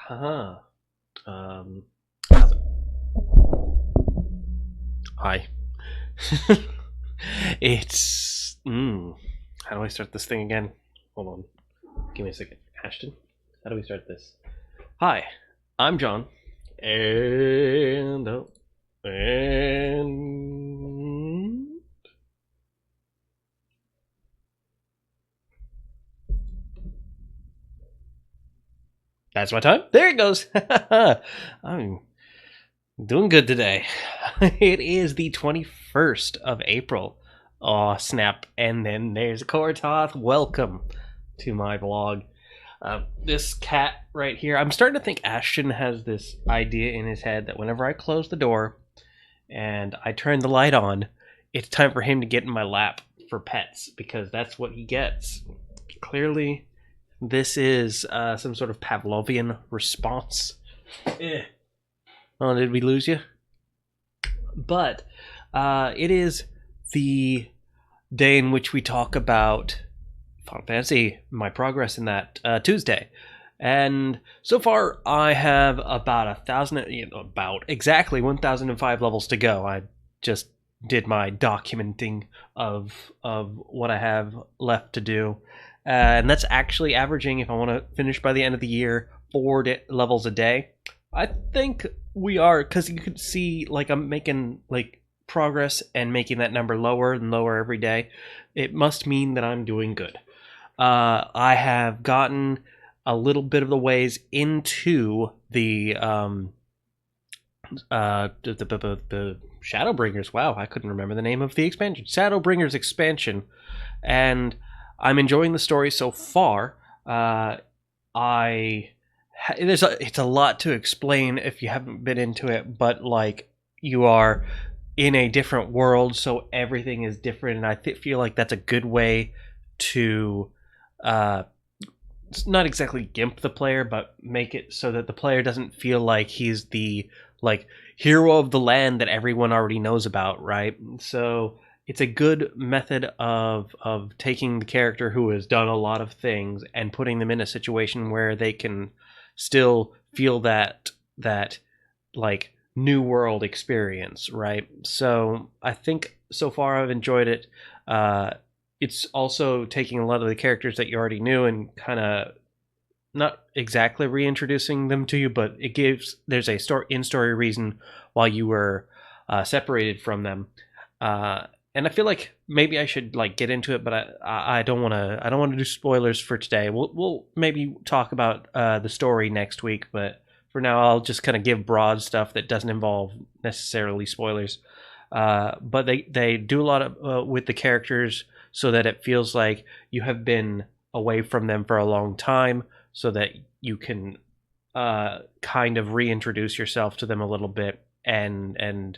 Huh. Um, how's it? Hi. it's. How do I start this thing again? Hold on. Give me a second. Ashton, how do we start this? Hi, I'm John. And. And. That's my time. There it goes. I'm doing good today. It is the 21st of April. Aw, snap. And then there's Kortoth. Welcome to my vlog. This cat right here, I'm starting to think Ashton has this idea in his head that whenever I close the door and I turn the light on, it's time for him to get in my lap for pets because that's what he gets. Clearly, this is some sort of Pavlovian response. Oh, did we lose you? But it is the day in which we talk about Final Fantasy, my progress in that Tuesday. And so far, I have about 1,000, about exactly 1,005 levels to go. I just did my documenting of what I have left to do, and that's actually averaging, if I want to finish by the end of the year, 4 levels a day. I think we are, because you can see like I'm making like progress and making that number lower and lower every day. It must mean that I'm doing good. I have gotten a little bit of the ways into the Shadowbringers. Wow, I couldn't remember the name of the expansion. Shadowbringers expansion, and I'm enjoying the story so far. It's a lot to explain if you haven't been into it, but like you are in a different world, so everything is different, and I feel like that's a good way to uh, not exactly gimp the player, but make it so that the player doesn't feel like he's the like hero of the land that everyone already knows about, right? So it's a good method of taking the character who has done a lot of things and putting them in a situation where they can still feel that like new world experience, right? So I think so far I've enjoyed it. It's also taking a lot of the characters that you already knew and kind of not exactly reintroducing them to you, but there's a story reason why you were separated from them. And I feel like maybe I should like get into it, but I don't want to. I don't want to do spoilers for today. We'll maybe talk about the story next week, but for now I'll just kind of give broad stuff that doesn't involve necessarily spoilers. But they do a lot of with the characters so that it feels like you have been away from them for a long time, so that you can kind of reintroduce yourself to them a little bit, and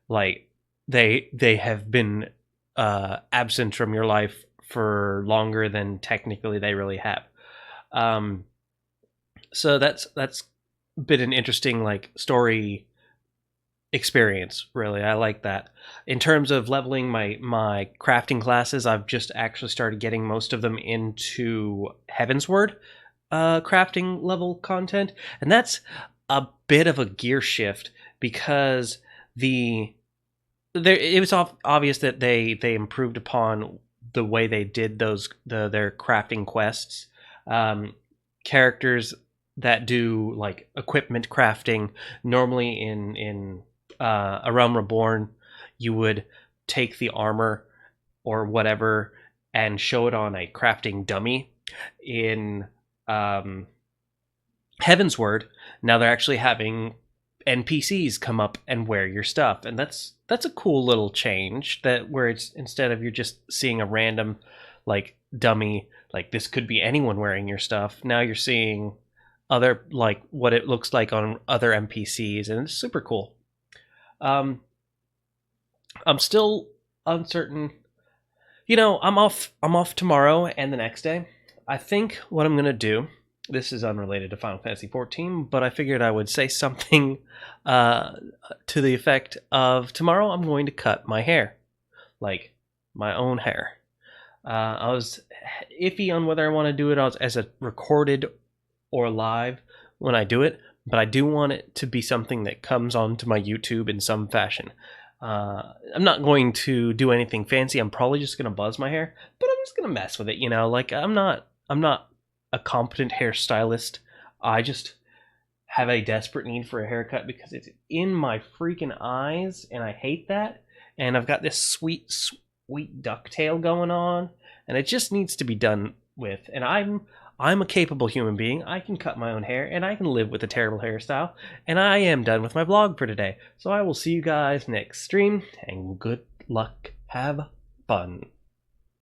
like they have been absent from your life for longer than technically they really have. Um, so that's been an interesting like story experience. Really, I like that. In terms of leveling my crafting classes, I've just actually started getting most of them into Heavensward crafting level content, and that's a bit of a gear shift because it was obvious that they improved upon the way they did their crafting quests. Characters that do like equipment crafting normally in A Realm Reborn, you would take the armor or whatever and show it on a crafting dummy. In um, Heavensward, now they're actually having NPCs come up and wear your stuff, and that's a cool little change. That where it's instead of you're just seeing a random like dummy, like this could be anyone wearing your stuff. Now you're seeing other like what it looks like on other NPCs, and it's super cool. Um, I'm still uncertain. I'm off tomorrow and the next day. I think what I'm gonna do. This is unrelated to Final Fantasy 14, but I figured I would say something uh, to the effect of tomorrow I'm going to cut my hair, like my own hair. I was iffy on whether I want to do it as a recorded or live, when I do it, but I do want it to be something that comes onto my YouTube in some fashion. I'm not going to do anything fancy. I'm probably just gonna buzz my hair, but I'm just gonna mess with it. You know, like I'm not a competent hairstylist. I just have a desperate need for a haircut because it's in my freaking eyes, and I hate that. And I've got this sweet ducktail going on, and it just needs to be done with. And I'm a capable human being. I can cut my own hair, and I can live with a terrible hairstyle. And I am done with my blog for today. So I will see you guys next stream, and good luck. Have fun.